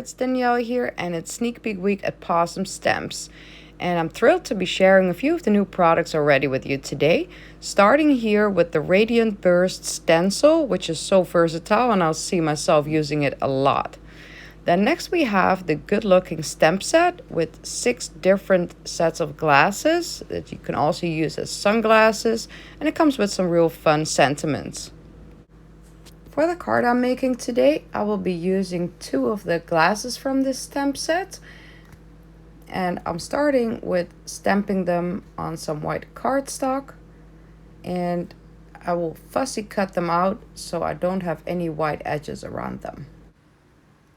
it's Danielle here, and it's Sneak Peek Week at Possum Stamps. And I'm thrilled to be sharing a few of the new products already with you today. Starting here with the Radiant Burst Stencil, which is so versatile and I'll see myself using it a lot. Then next we have the good looking stamp set with 6 different sets of glasses that you can also use as sunglasses, and it comes with some real fun sentiments. For the card I'm making today, I will be using 2 of the glasses from this stamp set. And I'm starting with stamping them on some white cardstock. And I will fussy cut them out so I don't have any white edges around them.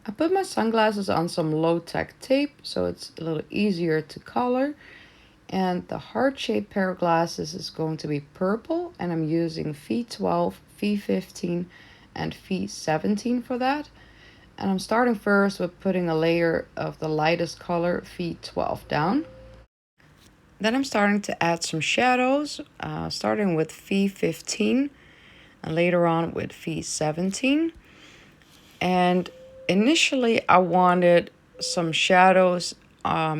I put my sunglasses on some low-tech tape so it's a little easier to color. And the heart-shaped pair of glasses is going to be purple, and I'm using V12, V15, and V17 for that. And I'm starting first with putting a layer of the lightest color, V12, down. Then I'm starting to add some shadows, starting with V15 and later on with V17. And initially I wanted some shadows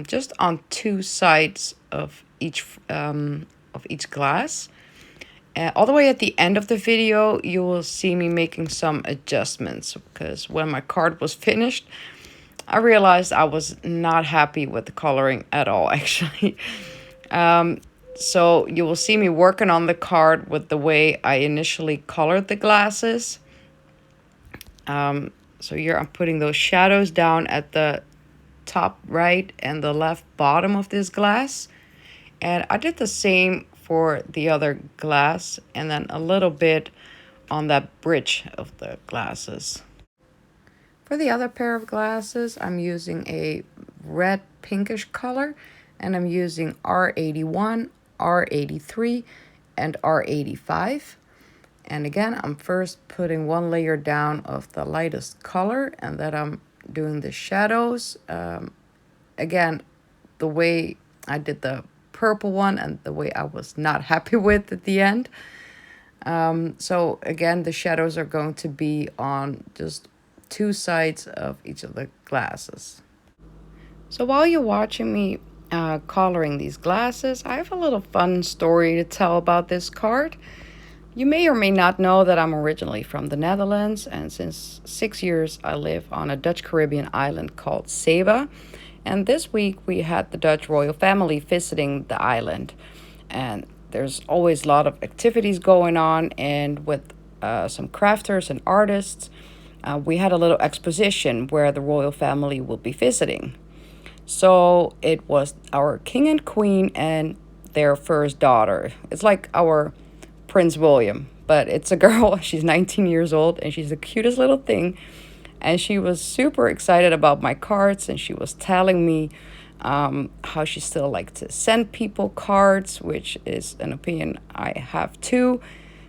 just on 2 sides of each glass. All the way at the end of the video, you will see me making some adjustments because when my card was finished, I realized I was not happy with the coloring at all, actually. So you will see me working on the card with the way I initially colored the glasses. So here I'm putting those shadows down at the top right and the left bottom of this glass. And I did the same for the other glass and then a little bit on that bridge of the glasses. For the other pair of glasses, I'm using a red pinkish color, and I'm using R81, R83, and R85. And again, I'm first putting 1 layer down of the lightest color, and then I'm doing the shadows. Again, the way I did the purple one and the way I was not happy with at the end. So again, the shadows are going to be on just 2 sides of each of the glasses. So while you're watching me coloring these glasses, I have a little fun story to tell about this card. You may or may not know that I'm originally from the Netherlands, and since 6 years I live on a Dutch Caribbean island called Saba. And this week we had the Dutch royal family visiting the island. And there's always a lot of activities going on, and with some crafters and artists, we had a little exposition where the royal family will be visiting. So it was our king and queen and their first daughter. It's like our Prince William, but it's a girl. She's 19 years old and she's the cutest little thing. And she was super excited about my cards, and she was telling me how she still likes to send people cards, which is an opinion I have too.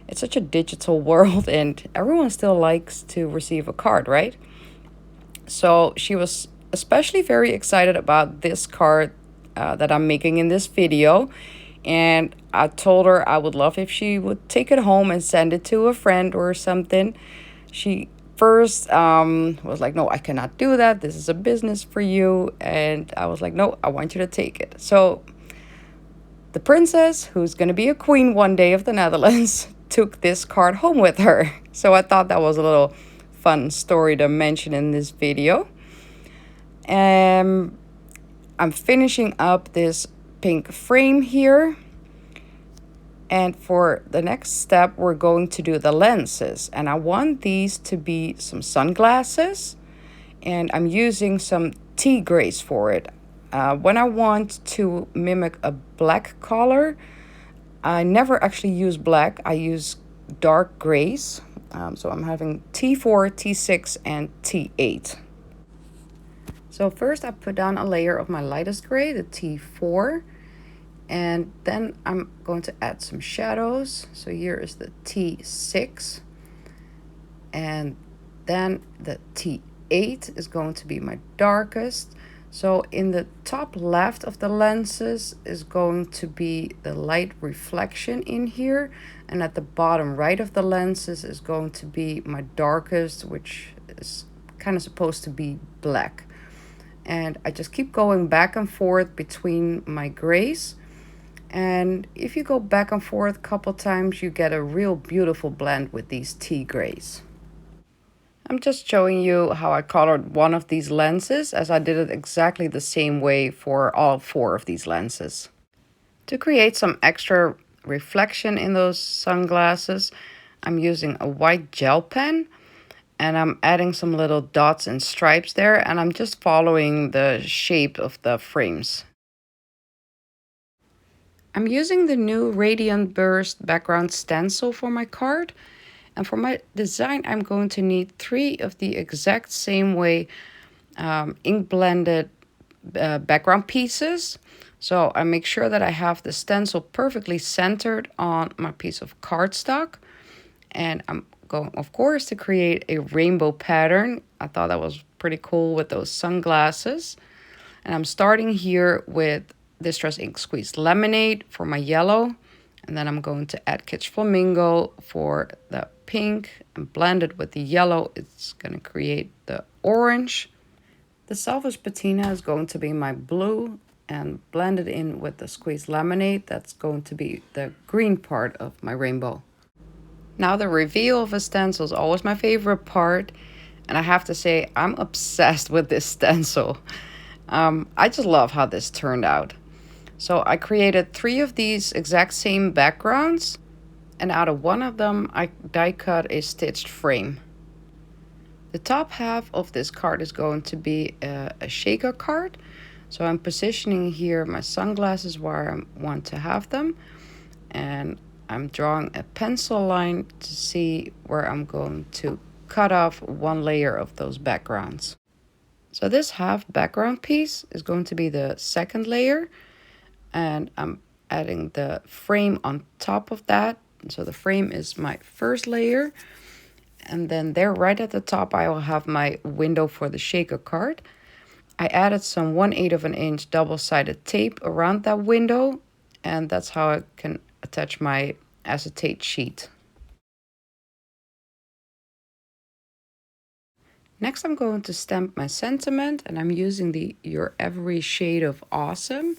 It's such a digital world and everyone still likes to receive a card, right? So she was especially very excited about this card that I'm making in this video. And I told her I would love if she would take it home and send it to a friend or something. She first was like, no, I cannot do that. This is a business for you. And I was like, no, I want you to take it. So the princess, who's going to be a queen one day of the Netherlands, took this card home with her. So I thought that was a little fun story to mention in this video. I'm finishing up this pink frame here. And for the next step, we're going to do the lenses. And I want these to be some sunglasses. And I'm using some tea grays for it. When I want to mimic a black color, I never actually use black. I use dark grays. So I'm having T4, T6, and T8. So first I put down a layer of my lightest gray, the T4. And then I'm going to add some shadows. So here is the T6. And then the T8 is going to be my darkest. So in the top left of the lenses is going to be the light reflection in here. And at the bottom right of the lenses is going to be my darkest, which is kind of supposed to be black. And I just keep going back and forth between my grays. And if you go back and forth a couple times, you get a real beautiful blend with these tea grays. I'm just showing you how I colored one of these lenses, as I did it exactly the same way for all 4 of these lenses. To create some extra reflection in those sunglasses, I'm using a white gel pen, and I'm adding some little dots and stripes there, and I'm just following the shape of the frames. I'm using the new Radiant Burst Background Stencil for my card, and for my design I'm going to need 3 of the exact same way ink blended background pieces. So I make sure that I have the stencil perfectly centered on my piece of cardstock, and I'm going, of course, to create a rainbow pattern. I thought that was pretty cool with those sunglasses. And I'm starting here with Distress Ink Squeezed Lemonade for my yellow. And then I'm going to add Kitsch Flamingo for the pink and blend it with the yellow. It's going to create the orange. The Selfish Patina is going to be my blue, and blend it in with the Squeezed Lemonade. That's going to be the green part of my rainbow. Now, the reveal of a stencil is always my favorite part, and I have to say I'm obsessed with this stencil. I just love how this turned out. So I created 3 of these exact same backgrounds, and out of one of them I die cut a stitched frame. The top half of this card is going to be a shaker card. So I'm positioning here my sunglasses where I want to have them, and I'm drawing a pencil line to see where I'm going to cut off one layer of those backgrounds. So this half background piece is going to be the second layer, and I'm adding the frame on top of that. So the frame is my first layer, and then there right at the top I will have my window for the shaker card. I added some 1/8 of an inch double-sided tape around that window, and that's how I can attach my acetate sheet. Next, I'm going to stamp my sentiment, and I'm using the Your Every Shade of Awesome.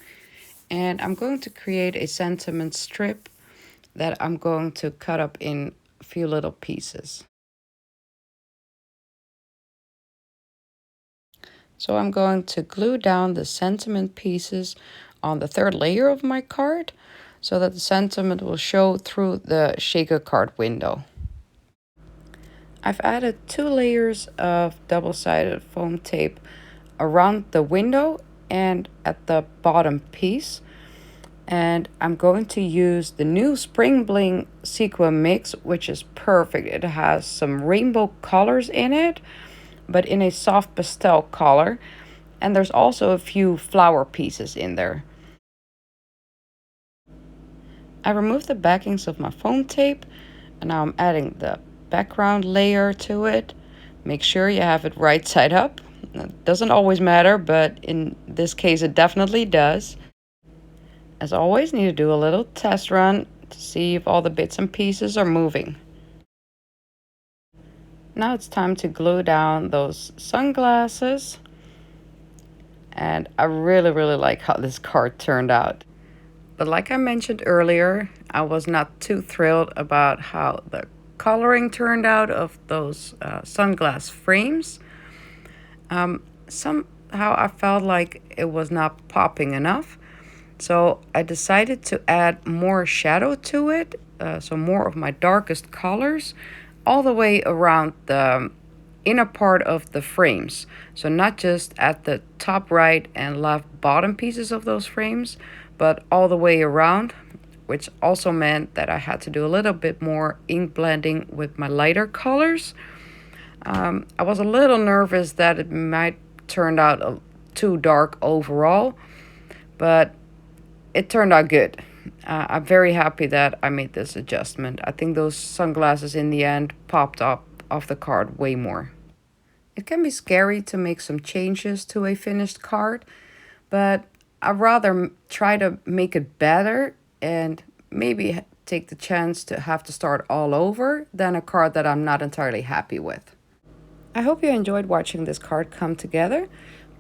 And I'm going to create a sentiment strip that I'm going to cut up in a few little pieces. So I'm going to glue down the sentiment pieces on the third layer of my card so that the sentiment will show through the shaker card window. I've added 2 layers of double-sided foam tape around the window and at the bottom piece. And I'm going to use the new Spring Bling sequin mix, which is perfect. It has some rainbow colors in it, but in a soft pastel color. And there's also a few flower pieces in there. I removed the backings of my foam tape, and now I'm adding the background layer to it. Make sure you have it right side up. It doesn't always matter, but in this case it definitely does. As always, need to do a little test run to see if all the bits and pieces are moving. Now it's time to glue down those sunglasses. And I really like how this card turned out. But like I mentioned earlier, I was not too thrilled about how the coloring turned out of those sunglass frames. Somehow I felt like it was not popping enough. So I decided to add more shadow to it, so more of my darkest colors, all the way around the inner part of the frames. So not just at the top right and left bottom pieces of those frames, but all the way around, which also meant that I had to do a little bit more ink blending with my lighter colors. I was a little nervous that it might turn out too dark overall, but it turned out good. I'm very happy that I made this adjustment. I think those sunglasses in the end popped up off the card way more. It can be scary to make some changes to a finished card, but I'd rather try to make it better and maybe take the chance to have to start all over than a card that I'm not entirely happy with. I hope you enjoyed watching this card come together.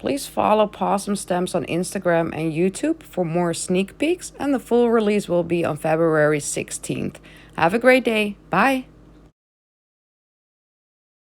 Please follow Possum Stamps on Instagram and YouTube for more sneak peeks, and the full release will be on February 16th. Have a great day. Bye.